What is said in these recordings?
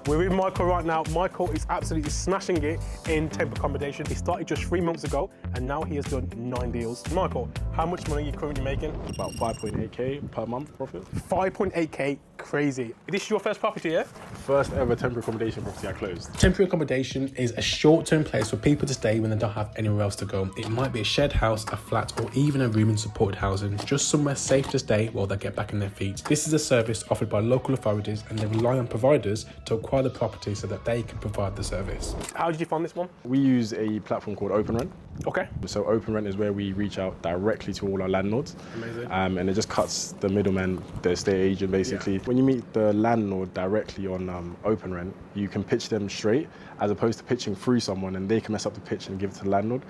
We're with Michael right now. Michael is absolutely smashing it in temp accommodation. He started just 3 months ago and now he has done 9 deals. Michael, how much money are you currently making? About 5.8k per month profit. 5.8k, crazy. This is your first property, yeah? First ever temporary accommodation property I closed. Temporary accommodation is a short-term place for people to stay when they don't have anywhere else to go. It might be a shared house, a flat, or even a room in supported housing, just somewhere safe to stay while they get back on their feet. This is a service offered by local authorities and they rely on providers to acquire the property so that they can provide the service. How did you find this one? We use a platform called OpenRent. Okay. So OpenRent is where we reach out directly to all our landlords. Amazing. And it just cuts the middleman, the estate agent basically. Yeah. When you meet the landlord directly on OpenRent, you can pitch them straight as opposed to pitching through someone and they can mess up the pitch and give it to the landlord.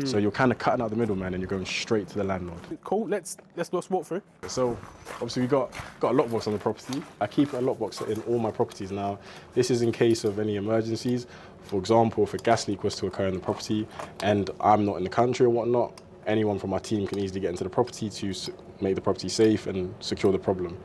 So you're kind of cutting out the middleman and you're going straight to the landlord. Cool, let's walk through. So obviously we got a lockbox on the property. I keep a lockbox in all my properties now. This is in case of any emergencies. For example, if a gas leak was to occur in the property and I'm not in the country or whatnot, anyone from our team can easily get into the property to make the property safe and secure the problem.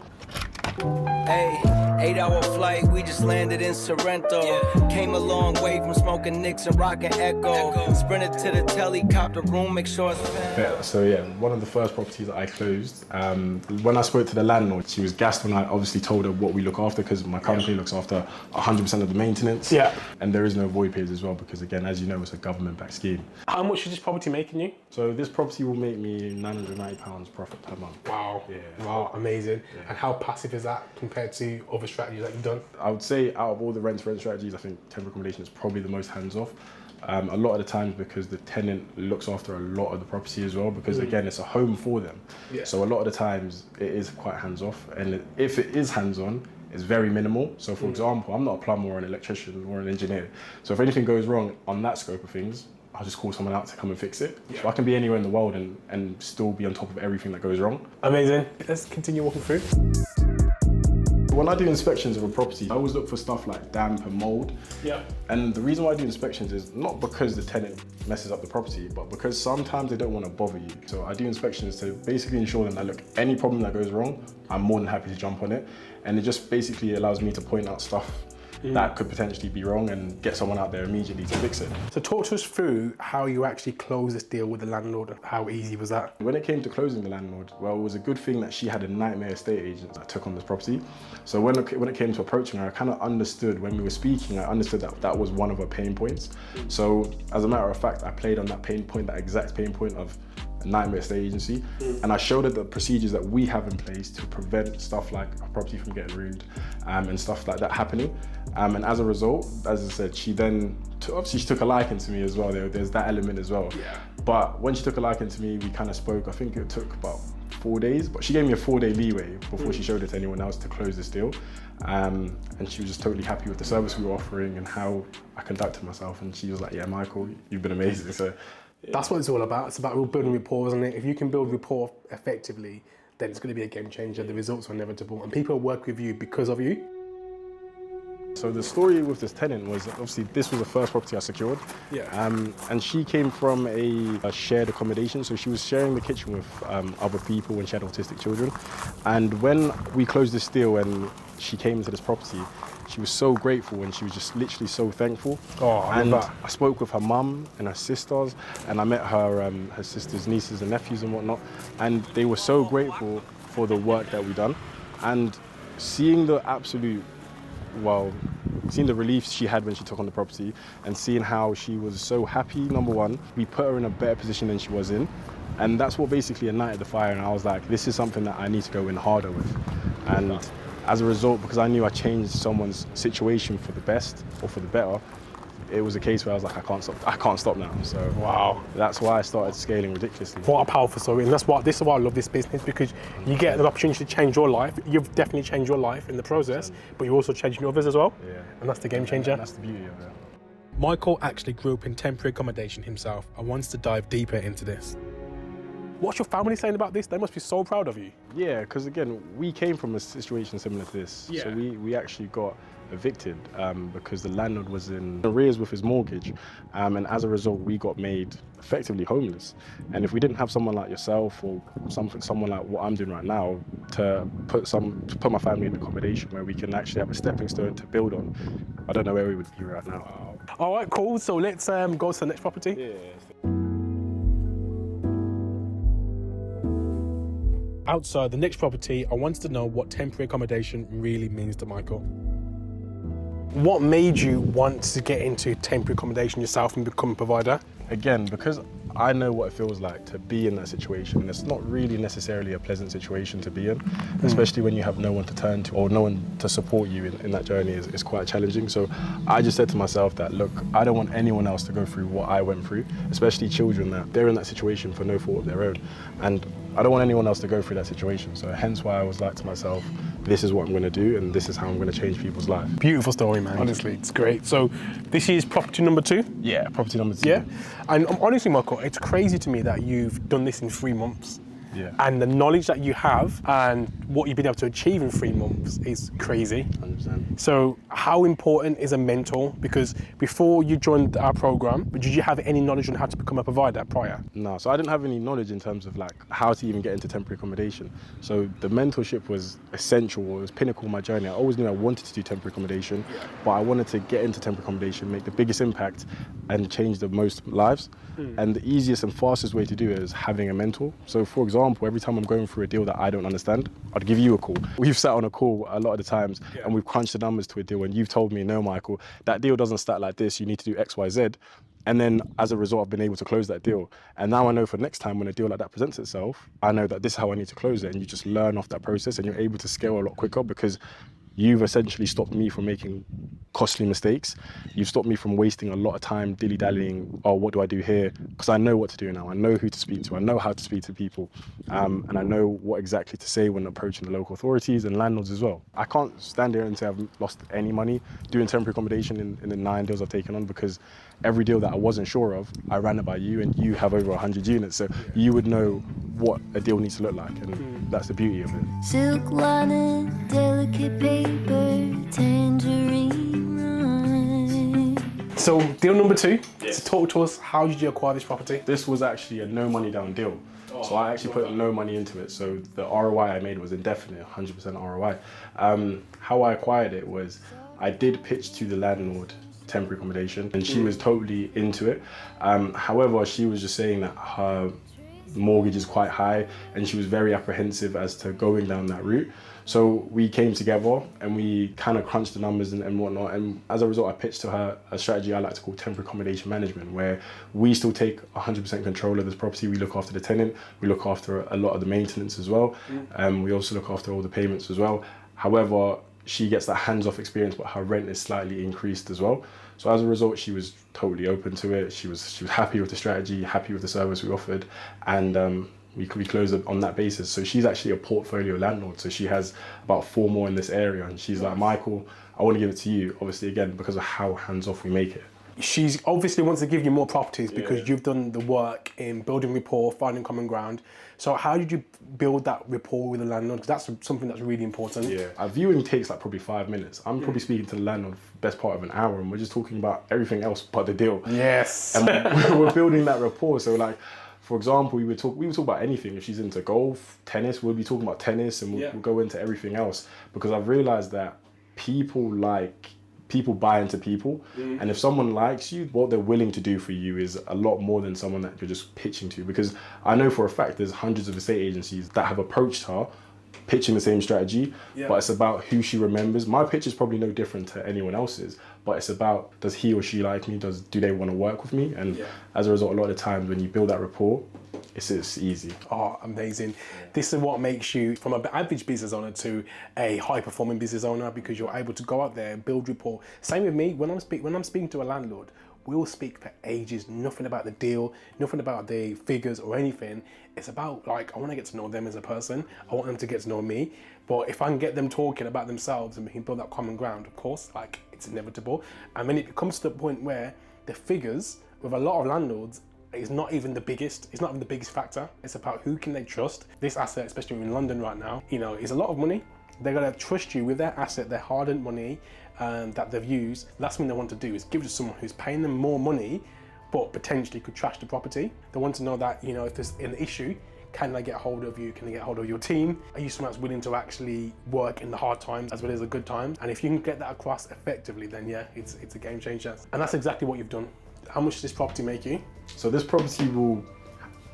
Hey, 8-hour flight, we just landed in Sorrento. Came a long way from smoking Nicks and rocking Echo. Sprinted to the helicopter room, make sure it's Yeah, so yeah, one of the first properties that I closed, when I spoke to the landlord, she was gassed when I obviously told her what we look after because my company looks after 100% of the maintenance. Yeah. And there is no void periods as well because again, as you know, it's a government-backed scheme. How much is this property making you? So this property will make me £990 profit per month. Wow. Yeah. Wow, amazing. Yeah. And how passive is that compared to other strategies that you've done? I would say out of all the rent-to-rent strategies, I think temporary accommodation is probably the most hands-off. A lot of the times because the tenant looks after a lot of the property as well because again, it's a home for them. Yeah. So a lot of the times it is quite hands-off and if it is hands-on, it's very minimal. So for example, I'm not a plumber or an electrician or an engineer. So if anything goes wrong on that scope of things, I'll just call someone out to come and fix it. Yeah. So I can be anywhere in the world and still be on top of everything that goes wrong. Amazing. Let's continue walking through. When I do inspections of a property, I always look for stuff like damp and mold. Yeah. And the reason why I do inspections is not because the tenant messes up the property, but because sometimes they don't want to bother you. So I do inspections to basically ensure them that, look, any problem that goes wrong, I'm more than happy to jump on it. And it just basically allows me to point out stuff that could potentially be wrong and get someone out there immediately to fix it. So talk to us through how you actually closed this deal with the landlord and how easy was that? When it came to closing the landlord, well, it was a good thing that she had a nightmare estate agent that took on this property. So when it came to approaching her, I kind of understood when we were speaking, I understood that that was one of her pain points. So as a matter of fact, I played on that pain point, that exact pain point of a nightmare estate agency. And I showed her the procedures that we have in place to prevent stuff like a property from getting ruined and stuff like that happening. And as a result, as I said, she then, obviously she took a liking to me as well. There's that element as well. Yeah. But when she took a liking to me, we kind of spoke, I think it took about 4 days, but she gave me a 4-day leeway before she showed it to anyone else to close this deal. And she was just totally happy with the service we were offering and how I conducted myself. And she was like, yeah, Michael, you've been amazing. So that's what it's all about. It's about building rapport, isn't it? If you can build rapport effectively, then it's going to be a game changer. The results are inevitable and people work with you because of you. So the story with this tenant was obviously this was the first property I secured. Yeah. And she came from a shared accommodation, so she was sharing the kitchen with other people when she had autistic children. And when we closed this deal and she came into this property, she was so grateful and she was just literally so thankful. Oh, I spoke with her mum and her sisters, and I met her sisters' nieces and nephews and whatnot, and they were so grateful for the work that we done. And seeing the seeing the relief she had when she took on the property and seeing how she was so happy, number one, we put her in a better position than she was in. And that's what basically ignited the fire. And I was like, this is something that I need to go in harder with. And as a result, because I knew I changed someone's situation for the best or for the better, it was a case where I was like, I can't stop now. So wow, that's why I started scaling ridiculously. What a powerful story, and this is why I love this business, because you get the opportunity to change your life. You've definitely changed your life in the process, but you're also changing others as well. Yeah. And that's the game changer. And that's the beauty of it. Michael actually grew up in temporary accommodation himself and wants to dive deeper into this. What's your family saying about this? They must be so proud of you. Yeah, because again, we came from a situation similar to this. Yeah. So we actually got evicted because the landlord was in arrears with his mortgage, and as a result we got made effectively homeless. And if we didn't have someone like yourself or someone like what I'm doing right now to put my family in accommodation where we can actually have a stepping stone to build on, I don't know where we would be right now. All right, cool. So let's go to the next property. Yeah. Outside the next property, I wanted to know what temporary accommodation really means to Michael. What made you want to get into temporary accommodation yourself and become a provider? Again, because I know what it feels like to be in that situation, and it's not really necessarily a pleasant situation to be in, especially when you have no one to turn to or no one to support you in that journey is quite challenging. So I just said to myself that, look, I don't want anyone else to go through what I went through, especially children that they're in that situation for no fault of their own. And I don't want anyone else to go through that situation. So hence why I was like to myself, this is what I'm going to do and this is how I'm going to change people's lives. Beautiful story, man. Honestly, it's great. So this is property number 2? Yeah, property number 2. Yeah. And honestly, Michael, it's crazy to me that you've done this in 3 months. Yeah. And the knowledge that you have and what you've been able to achieve in 3 months is crazy. 100%. So how important is a mentor? Because before you joined our program, did you have any knowledge on how to become a provider prior? No, so I didn't have any knowledge in terms of like how to even get into temporary accommodation. So the mentorship was essential, it was pinnacle of my journey. I always knew I wanted to do temporary accommodation, but I wanted to get into temporary accommodation, make the biggest impact and change the most lives. And the easiest and fastest way to do it is having a mentor. So for example, every time I'm going through a deal that I don't understand, I'd give you a call. We've sat on a call a lot of the times and we've crunched the numbers to a deal and you've told me, no, Michael, that deal doesn't start like this, you need to do X, Y, Z. And then as a result, I've been able to close that deal. And now I know for next time when a deal like that presents itself, I know that this is how I need to close it. And you just learn off that process and you're able to scale a lot quicker because you've essentially stopped me from making costly mistakes. You've stopped me from wasting a lot of time dilly-dallying, oh, what do I do here? Because I know what to do now. I know who to speak to. I know how to speak to people. And I know what exactly to say when approaching the local authorities and landlords as well. I can't stand here and say I've lost any money doing temporary accommodation in the 9 deals I've taken on because every deal that I wasn't sure of, I ran it by you and you have over 100 units. So you would know what a deal needs to look like and that's the beauty of it. Silk lining, delicate paper, tangerine rind. So deal number 2, so talk to us, how did you acquire this property? This was actually a no money down deal. So I actually put no money into it. So the ROI I made was indefinite, 100% ROI. How I acquired it was I did pitch to the landlord temporary accommodation and she was totally into it. However, she was just saying that her mortgage is quite high and she was very apprehensive as to going down that route. So we came together and we kind of crunched the numbers and whatnot, and as a result I pitched to her a strategy I like to call temporary accommodation management, where we still take 100% control of this property. We look after the tenant, we look after a lot of the maintenance as well, we also look after all the payments as well. However, she gets that hands-off experience, but her rent is slightly increased as well. So as a result, she was totally open to it. She was happy with the strategy, happy with the service we offered, and we closed it on that basis. So she's actually a portfolio landlord. So she has about 4 more in this area, and she's like, Michael, I want to give it to you. Obviously, again, because of how hands-off we make it. She's obviously wants to give you more properties because you've done the work in building rapport, finding common ground. So how did you build that rapport with the landlord? Because that's something that's really important. Yeah, our viewing takes like probably 5 minutes. I'm probably speaking to the landlord for the best part of an hour and we're just talking about everything else but the deal. Yes. And we're building that rapport. So like, for example, we would talk about anything. If she's into golf, tennis, we'll be talking about tennis and we'll go into everything else. Because I've realized that people buy into people, and if someone likes you, what they're willing to do for you is a lot more than someone that you're just pitching to. Because I know for a fact there's hundreds of estate agencies that have approached her pitching the same strategy, but it's about who she remembers. My pitch is probably no different to anyone else's, but it's about, does he or she like me? Do they want to work with me? And as a result, a lot of the times when you build that rapport, it's easy. Oh, amazing. This is what makes you from an average business owner to a high-performing business owner, because you're able to go out there and build rapport. Same with me, when I'm speaking to a landlord, we'll speak for ages, nothing about the deal, nothing about the figures or anything. It's about, like, I want to get to know them as a person. I want them to get to know me. But if I can get them talking about themselves and we can build that common ground, of course, like, it's inevitable. And when it comes to the point where the figures with a lot of landlords is not even the biggest. It's not even the biggest factor. It's about who can they trust. This asset, especially in London right now, is a lot of money. They're gonna trust you with their asset, their hard-earned money, that they've used, last thing they want to do is give it to someone who's paying them more money, but potentially could trash the property. They want to know that, you know, if there's an issue, can they get hold of you? Can they get hold of your team? Are you someone that's willing to actually work in the hard times as well as the good times? And if you can get that across effectively, then yeah, it's a game changer. And that's exactly what you've done. How much does this property make you? So this property will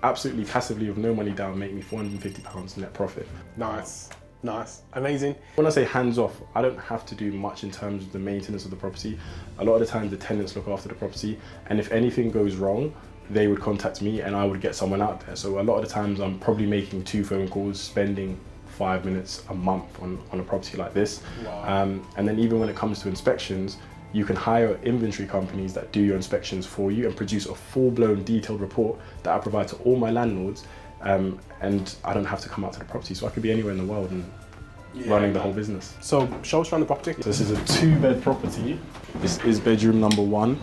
absolutely passively, with no money down, make me £450 net profit. Nice, nice, amazing. When I say hands off, I don't have to do much in terms of the maintenance of the property. A lot of the time the tenants look after the property, and if anything goes wrong, they would contact me and I would get someone out there. So a lot of the times I'm probably making 2 phone calls, spending 5 minutes a month on a property like this. Wow. And then even when it comes to inspections, you can hire inventory companies that do your inspections for you and produce a full-blown detailed report that I provide to all my landlords, and I don't have to come out to the property. So I could be anywhere in the world and running the whole business. So show us around the property. So this is a 2-bed property. This is bedroom number 1.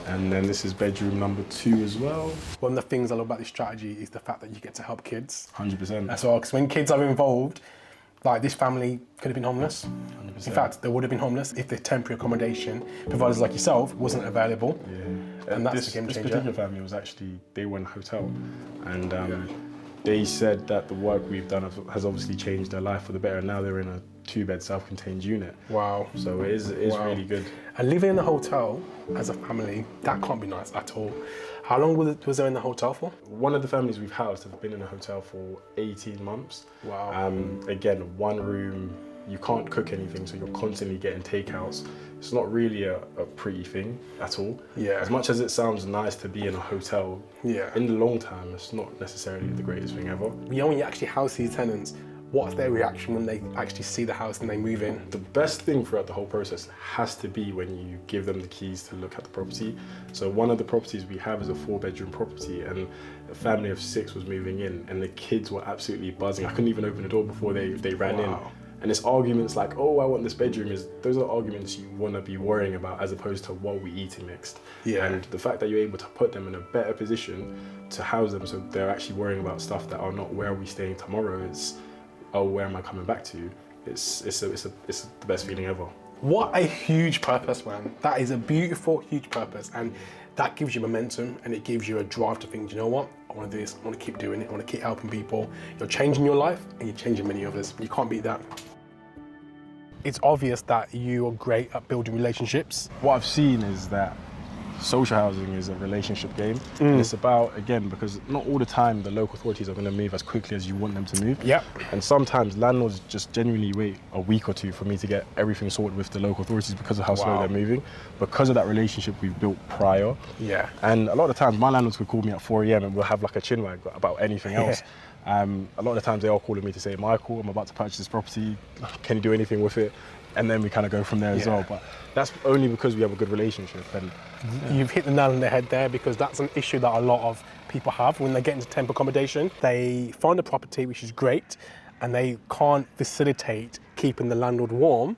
And then this is bedroom number 2 as well. One of the things I love about this strategy is the fact that you get to help kids. 100%. As well, because when kids are involved, like this family could have been homeless. 100%. In fact, they would have been homeless if the temporary accommodation providers like yourself wasn't available. Yeah. And that's this, the game this changer. particular family was actually, they were in a hotel. And they said that the work we've done has obviously changed their life for the better. Now they're in a 2-bed self-contained unit. Wow. So it is really good. And living in a hotel as a family, that can't be nice at all. How long was there in the hotel for? One of the families we've housed have been in a hotel for 18 months. Wow. Again, 1 room, you can't cook anything, so you're constantly getting takeouts. It's not really a pretty thing at all. Yeah. As much as it sounds nice to be in a hotel, Yeah. in the long term, it's not necessarily the greatest thing ever. You know, when you actually house these tenants, what's their reaction when they actually see the house and they move in? The best thing throughout the whole process has to be when you give them the keys to look at the property. So one of the properties we have is a 4-bedroom property, and a family of 6 was moving in and the kids were absolutely buzzing. I couldn't even open the door before they ran in. And it's arguments like, oh, I want this bedroom, those are arguments you want to be worrying about as opposed to what we eating next. Yeah. And the fact that you're able to put them in a better position to house them so they're actually worrying about stuff that are not where are we staying tomorrow, it's, oh, where am I coming back to? It's the best feeling ever. What a huge purpose, man. That is a beautiful, huge purpose. And that gives you momentum and it gives you a drive to think, you know what? I want to do this, I want to keep doing it, I want to keep helping people. You're changing your life and you're changing many others. You can't beat that. It's obvious that you are great at building relationships. What I've seen is that social housing is a relationship game. And it's about, again, because not all the time the local authorities are going to move as quickly as you want them to move. Yep. And sometimes landlords just genuinely wait a week or 2 for me to get everything sorted with the local authorities because of how slow they're moving, because of that relationship we've built prior. Yeah. And a lot of the times my landlords would call me at 4 a.m. and we'll have like a chinwag about anything else. A lot of the times they are calling me to say, Michael, I'm about to purchase this property, can you do anything with it? And then we kind of go from there as well. But that's only because we have a good relationship. And You've hit the nail on the head there, because that's an issue that a lot of people have when they get into temp accommodation. They find a property, which is great, and they can't facilitate keeping the landlord warm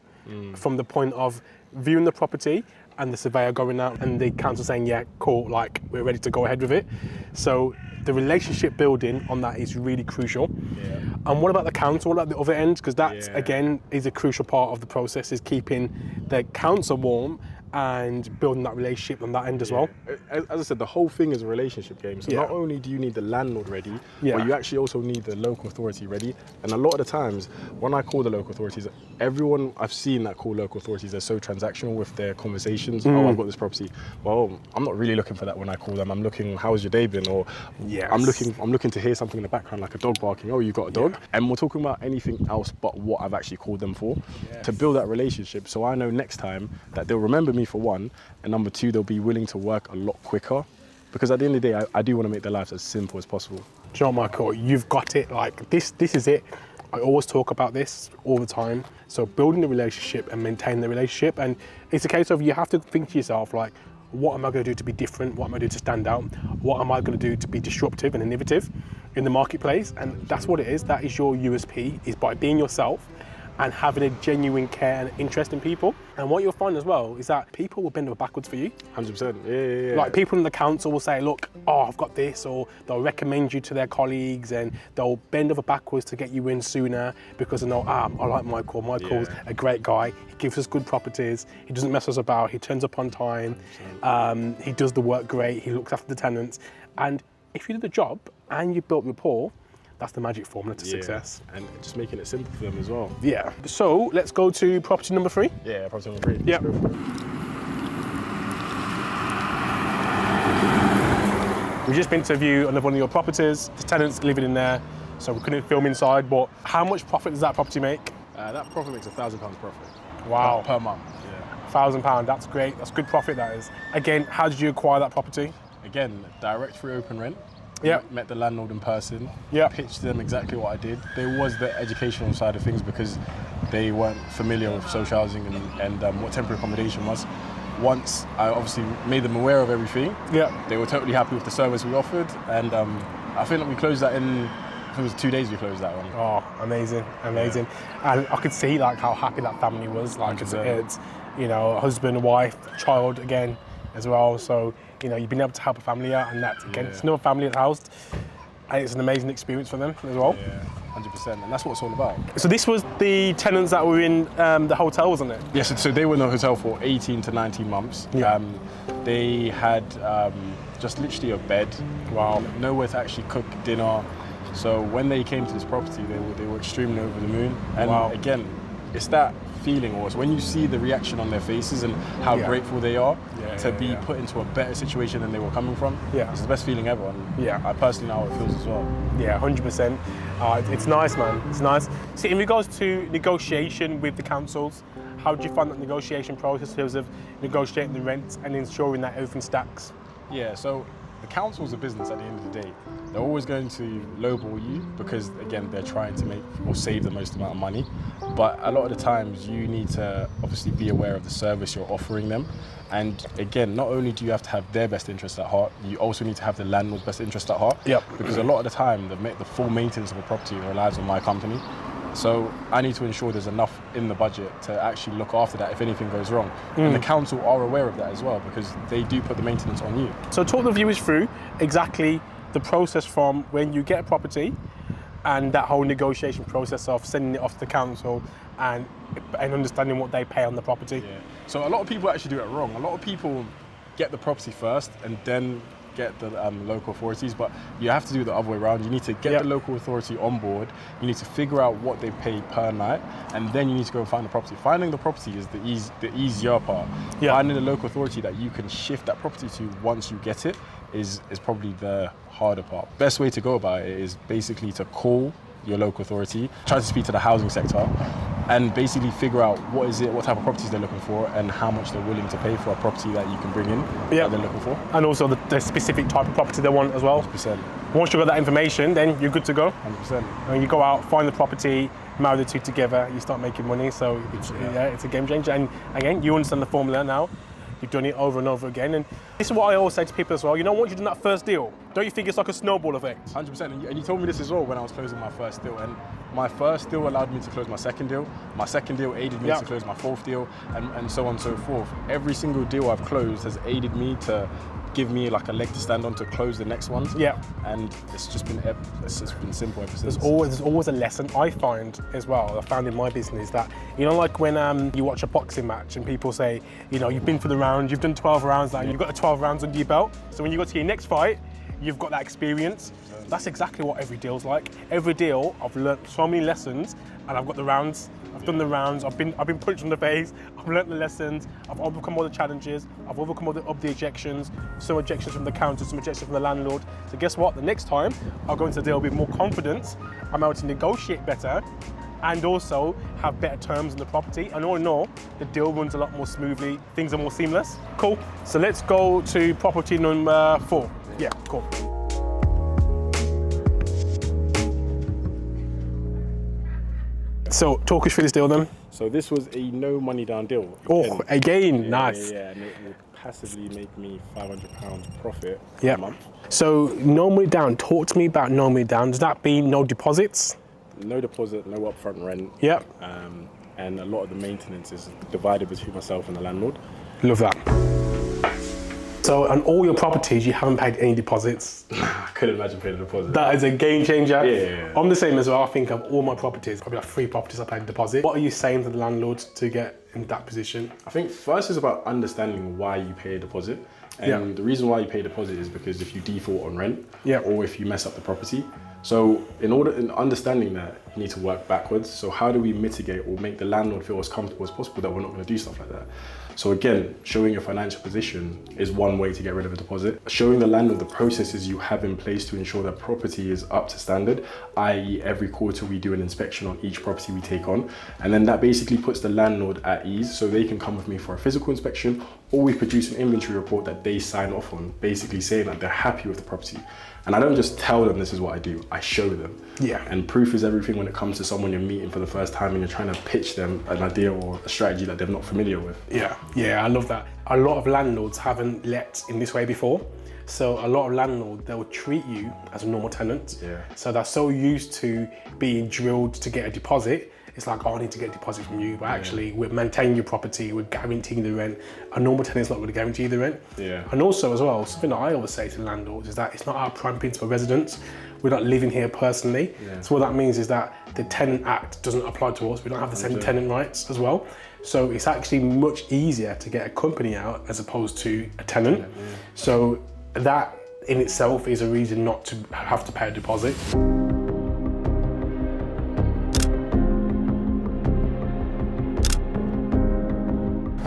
from the point of viewing the property and the surveyor going out and the council saying, yeah, cool, like we're ready to go ahead with it. So the relationship building on that is really crucial. Yeah. And what about the council? What about the other end? Because that, again, is a crucial part of the process, is keeping the council warm and building that relationship on that end as well. As I said, the whole thing is a relationship game. So not only do you need the landlord ready, but you actually also need the local authority ready. And a lot of the times, when I call the local authorities, everyone I've seen that call local authorities, they're so transactional with their conversations. Oh, I've got this property. Well, I'm not really looking for that when I call them. I'm looking, how's your day been? Or I'm looking to hear something in the background, like a dog barking. Oh, you got a dog? And we're talking about anything else but what I've actually called them for, to build that relationship. So I know next time that they'll remember me for one, and number 2, they'll be willing to work a lot quicker, because at the end of the day, I do want to make their lives as simple as possible. Do you know what, Michael? You've got it. Like this is it. I always talk about this all the time. So building the relationship and maintaining the relationship, and it's a case of you have to think to yourself, like, what am I going to do to be different? What am I going to do to stand out? What am I going to do to be disruptive and innovative in the marketplace? And that's what it is. That is your USP, is by being yourself and having a genuine care and interest in people. And what you'll find as well is that people will bend over backwards for you. 100%. Yeah. Like people in the council will say, look, oh, I've got this, or they'll recommend you to their colleagues and they'll bend over backwards to get you in sooner because they know, I like Michael. Michael's a great guy. He gives us good properties. He doesn't mess us about. He turns up on time. He does the work great. He looks after the tenants. And if you do the job and you built rapport, that's the magic formula to success. And just making it simple for them as well. Yeah. So let's go to property number 3. Yeah, property number 3. Yeah. We've just been to view another one of your properties. The tenants living in there, so we couldn't film inside, but how much profit does that property make? That profit makes £1,000 profit. Wow. Per month. Yeah. £1,000, that's great. That's good profit, that is. Again, how did you acquire that property? Again, direct through open rent. Yeah. Met the landlord in person. Yeah. Pitched them exactly what I did. There was the educational side of things because they weren't familiar with social housing and what temporary accommodation was. Once I obviously made them aware of everything, they were totally happy with the service we offered, and I think that we closed that in. It was 2 days we closed that one. Oh, amazing. And I could see like how happy that family was. Like it's a husband, wife, child again as well. So you've been able to help a family out, and that's again it's another family that's housed, and it's an amazing experience for them as well. Yeah. 100%, and that's what it's all about. So this was the tenants that were in the hotel, wasn't it? Yes, so they were in the hotel for 18 to 19 months. Yeah. They had just literally a bed. Wow. Nowhere to actually cook dinner. So when they came to this property, they were extremely over the moon. And again, it's that feeling, or it's when you see the reaction on their faces and how grateful they are to be put into a better situation than they were coming from. Yeah. It's the best feeling ever. And I personally know how it feels as well. Yeah, 100%. It's nice, man. It's nice. See, in regards to negotiation with the councils, how do you find that negotiation process in terms of negotiating the rent and ensuring that everything stacks? Yeah, so the council's a business at the end of the day. They're always going to lowball you because, again, they're trying to make or save the most amount of money. But a lot of the times you need to obviously be aware of the service you're offering them. And again, not only do you have to have their best interest at heart, you also need to have the landlord's best interest at heart. Yep. Because a lot of the time, the full maintenance of a property relies on my company. So I need to ensure there's enough in the budget to actually look after that if anything goes wrong. And the council are aware of that as well because they do put the maintenance on you. So talk the viewers through exactly the process from when you get a property and that whole negotiation process of sending it off to the council and understanding what they pay on the property. Yeah. So a lot of people actually do it wrong. A lot of people get the property first and then get the local authorities, but you have to do the other way around. You need to get the local authority on board. You need to figure out what they pay per night, and then you need to go and find the property. Finding the property is the easier part. Finding the local authority that you can shift that property to once you get it is probably the harder part. Best way to go about it is basically to call your local authority, try to speak to the housing sector, and basically figure out what type of properties they're looking for and how much they're willing to pay for a property that you can bring in that they're looking for. And also the specific type of property they want as well. 100%. Once you've got that information, then you're good to go. 100%. And you go out, find the property, marry the two together, you start making money. So it's a game changer. And again, you understand the formula now. You've done it over and over again. And this is what I always say to people as well. Once you've done that first deal, don't you think it's like a snowball effect? 100%. And you told me this as well when I was closing my first deal. And my first deal allowed me to close my second deal. My second deal aided me to close my fourth deal, and so on and so forth. Every single deal I've closed has aided me to give me like a leg to stand on to close the next ones. Yeah. And it's just been simple ever since. There's always a lesson I find as well. I found in my business that like when you watch a boxing match and people say, you've been for the round, you've done 12 rounds now, you've got the 12 rounds under your belt. So when you go to your next fight, you've got that experience. That's exactly what every deal's like. Every deal, I've learned so many lessons, and I've got the rounds. I've done the rounds. I've been punched in the face. I've learned the lessons. I've overcome all the challenges. I've overcome all the objections. Some objections from the council, some objections from the landlord. So guess what? The next time I'll go into the deal with more confidence. I'm able to negotiate better, and also have better terms on the property. And all in all, the deal runs a lot more smoothly. Things are more seamless. Cool. So let's go to property number 4. Yeah, cool. So talk us through this deal then. So this was a no money down deal. Again, nice. Yeah, and it will passively make me £500 profit a month. So no money down, talk to me about no money down. Does that mean no deposits? no deposit, no upfront rent. Yep. And a lot of the maintenance is divided between myself and the landlord. Love that. So on all your properties, you haven't paid any deposits. I couldn't imagine paying a deposit. That is a game changer. Yeah. I'm the same as well. I think of all my properties, probably like 3 properties I paid a deposit. What are you saying to the landlord to get in that position? I think first is about understanding why you pay a deposit. And the reason why you pay a deposit is because if you default on rent or if you mess up the property. So in understanding that, you need to work backwards. So how do we mitigate or make the landlord feel as comfortable as possible that we're not going to do stuff like that? So again, showing your financial position is one way to get rid of a deposit. Showing the landlord the processes you have in place to ensure that property is up to standard, i.e. every quarter we do an inspection on each property we take on. And then that basically puts the landlord at ease so they can come with me for a physical inspection, or we produce an inventory report that they sign off on, basically saying that they're happy with the property. And I don't just tell them this is what I do, I show them. Yeah. And proof is everything when it comes to someone you're meeting for the first time and you're trying to pitch them an idea or a strategy that they're not familiar with. Yeah, I love that. A lot of landlords haven't let in this way before. So a lot of landlords, they'll treat you as a normal tenant. Yeah. So they're so used to being drilled to get a deposit. It's like, oh, I need to get a deposit from you, but actually we're maintaining your property, we're guaranteeing the rent. A normal tenant's not going to guarantee the rent. Yeah. And also as well, something that I always say to landlords is that it's not our prime principal residence. We're not living here personally. Yeah. So what that means is that the Tenant Act doesn't apply to us. We don't have the same tenant rights as well. So it's actually much easier to get a company out as opposed to a tenant. Yeah. So that in itself is a reason not to have to pay a deposit.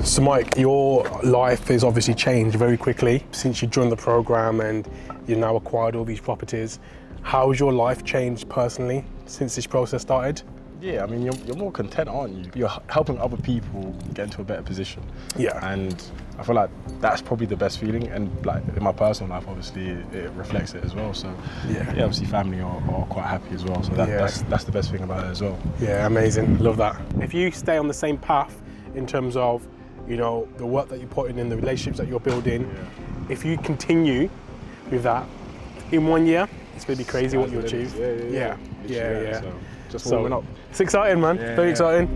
So Mike, your life has obviously changed very quickly since you joined the program and you've now acquired all these properties. How's your life changed personally since this process started? Yeah, I mean, you're more content, aren't you? You're helping other people get into a better position. Yeah. And I feel like that's probably the best feeling. And like in my personal life, obviously, it reflects it as well. So yeah, obviously family are quite happy as well. So that's the best thing about it as well. Yeah, amazing. Love that. If you stay on the same path in terms of, you know, the work that you're putting in, the relationships that you're building, if you continue with that, in 1 year, it's going to be crazy what you achieve. Yeah. So just warming up. It's exciting, man. Very exciting.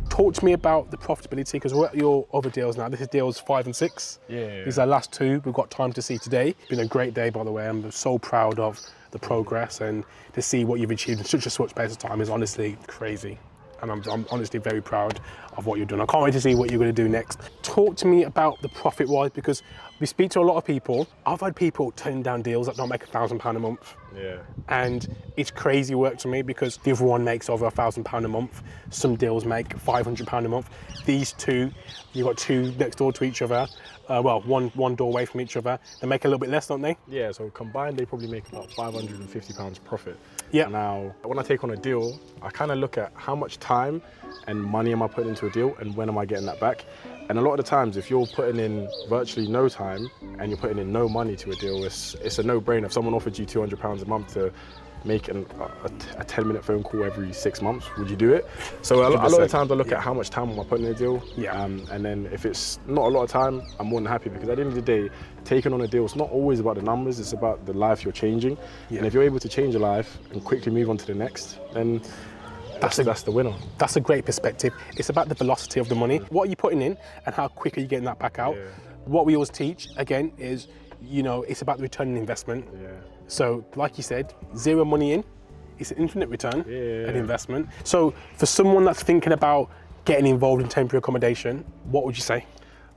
Talk to me about the profitability, because we're at your other deals now. This is deals 5 and 6. These are our last 2 we've got time to see today. It's been a great day, by the way. I'm so proud of the progress, and to see what you've achieved in such a short space of time is honestly crazy. And I'm honestly very proud of what you're doing. I can't wait to see what you're going to do next. Talk to me about the profit-wise, because we speak to a lot of people. I've had people turning down deals that don't make £1,000 a month. Yeah. And it's crazy work to me because the other one makes over £1,000 a month. Some deals make £500 a month. These 2, you've got 2 next door to each other. Well, one door away from each other. They make a little bit less, don't they? Yeah, so combined, they probably make about £550 profit. Yeah. Now, when I take on a deal, I kind of look at how much time and money am I putting into a deal and when am I getting that back? And a lot of the times, if you're putting in virtually no time and you're putting in no money to a deal, it's a no-brainer. If someone offered you £200 a month to make a 10-minute phone call every 6 months, would you do it? So a lot of times I look at how much time am I putting in a deal, and then if it's not a lot of time, I'm more than happy, because at the end of the day, taking on a deal, it's not always about the numbers, it's about the life you're changing. And if you're able to change a life and quickly move on to the next, then that's the winner. That's a great perspective. It's about the velocity of the money. What are you putting in and how quick are you getting that back out? What we always teach, again, is, you know, it's about the return on investment. So, like you said, 0 money in, it's an infinite return, an investment. So, for someone that's thinking about getting involved in temporary accommodation, what would you say?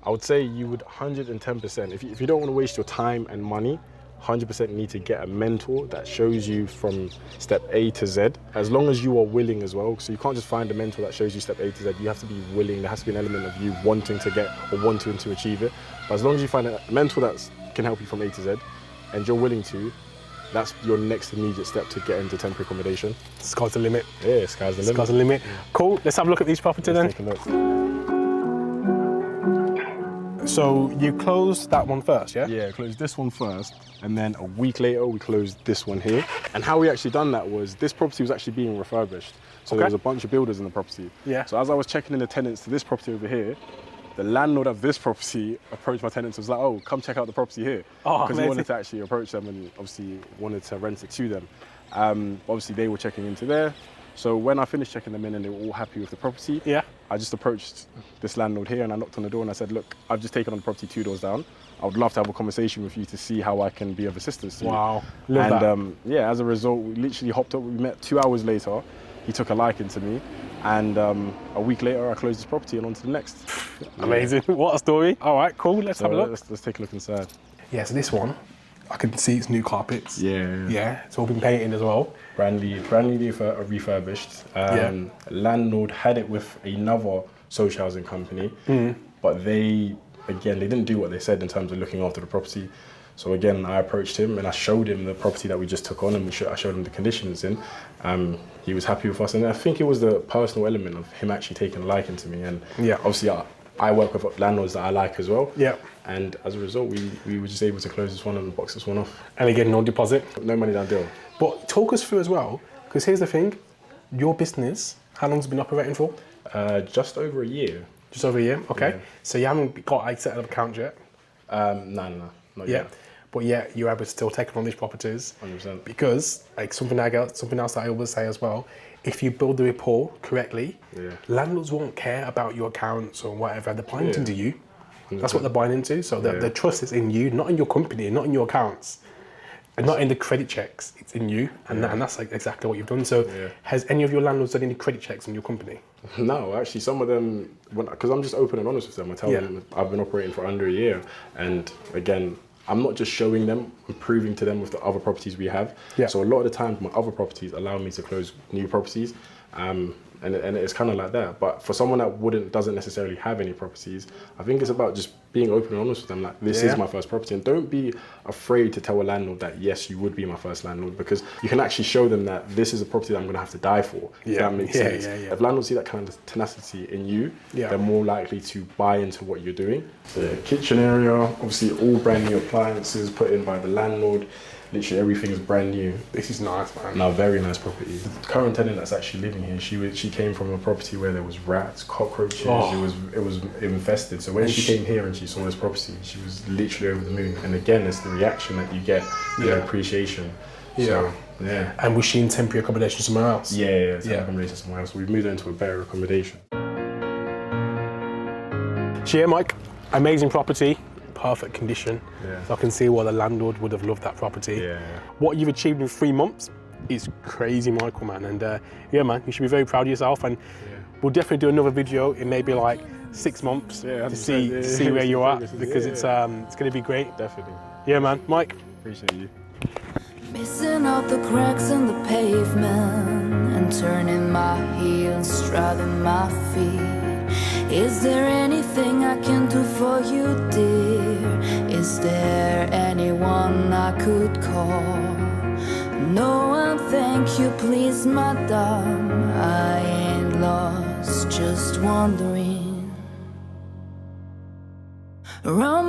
I would say you would 110%. If you don't want to waste your time and money, 100% need to get a mentor that shows you from step A to Z, as long as you are willing as well. So you can't just find a mentor that shows you step A to Z. You have to be willing. There has to be an element of you wanting to get or wanting to achieve it. But as long as you find a mentor that can help you from A to Z and you're willing to, that's your next immediate step to get into temporary accommodation. Sky's the limit. Yeah, sky's the limit. Sky's the limit. Cool, let's have a look at these properties then. Take a look. So you closed that one first, yeah? Yeah, closed this one first, and then a week later we closed this one here. And how we actually done that was, this property was actually being refurbished. So there was a bunch of builders in the property. Yeah. So as I was checking in the tenants to this property over here, the landlord of this property approached my tenants and was like, oh, come check out the property here. Oh, because he amazing. wanted to actually approach them and obviously wanted to rent it to them. Obviously, they were checking into there. So when I finished checking them in and they were all happy with the property, Yeah. I just approached this landlord here and I knocked on the door and I said, look, I've just taken on the property 2 doors down. I would love to have a conversation with you to see how I can be of assistance to you. Wow, love and that. yeah, as a result, we literally hopped up. We met 2 hours later. He took a liking to me, and a week later, I closed this property and on to the next. Amazing. What a story. All right, cool. Let's have a look. Let's take a look inside. Yeah, so this one, I can see it's new carpets. Yeah. Yeah, it's all been painted as well. Brand new refurbished. Landlord had it with another social housing company, but they didn't do what they said in terms of looking after the property. So again, I approached him and I showed him the property that we just took on, and I showed him the conditions in. He was happy with us, and I think it was the personal element of him actually taking a liking to me. And obviously, I work with landlords that I like as well. Yeah. And as a result, we were just able to close this one and box this one off. And again, no deposit. No money down deal. But talk us through as well, because here's the thing, your business, how long's it been operating for? Just over a year. Just over a year, okay. Yeah. So you haven't got a set up account yet? No, not yet. But yeah, you're able to still take on these properties. 100%. Because, like something else that I always say as well, if you build the rapport correctly, landlords won't care about your accounts or whatever. They're buying into you. 100%. That's what they're buying into. So the trust is in you, not in your company, not in your accounts, and not in the credit checks. It's in you, and that's like exactly what you've done. So has any of your landlords done any credit checks on your company? No, actually, some of them, because I'm just open and honest with them. I tell them I've been operating for under a year, and again, I'm not just showing them, I'm proving to them with the other properties we have. Yeah. So a lot of the time, my other properties allow me to close new properties, and it's kind of like that. But for someone that doesn't necessarily have any properties, I think it's about just being open and honest with them. Like, this is my first property, and don't be afraid to tell a landlord that yes, you would be my first landlord, because you can actually show them that this is a property that I'm going to have to die for. If that makes sense. If landlords see that kind of tenacity in you, they're more likely to buy into what you're doing. The kitchen area, obviously, all brand new appliances put in by the landlord. Literally everything is brand new. This is nice, man. No, very nice property. The current tenant that's actually living here, she came from a property where there was rats, cockroaches. It was infested. So when she came here and she saw this property, she was literally over the moon. And again, it's the reaction that you get, the appreciation. So, And was she in temporary accommodation somewhere else? Yeah, accommodation somewhere else. We've moved her into a better accommodation. So yeah, Mike, amazing property. Perfect condition. Yeah. So I can see why the landlord would have loved that property. Yeah. What you've achieved in 3 months is crazy, Michael, man. And yeah, man, you should be very proud of yourself. And we'll definitely do another video in maybe like 6 months to see where you're at, because it's going to be great. Definitely. Yeah, man. Mike. Appreciate you. Missing out the cracks in the pavement and turning my heels, striding my feet. Is there anything I can do for you, dear? Is there anyone I could call? No one, thank you, please, madam. I ain't lost, just wandering around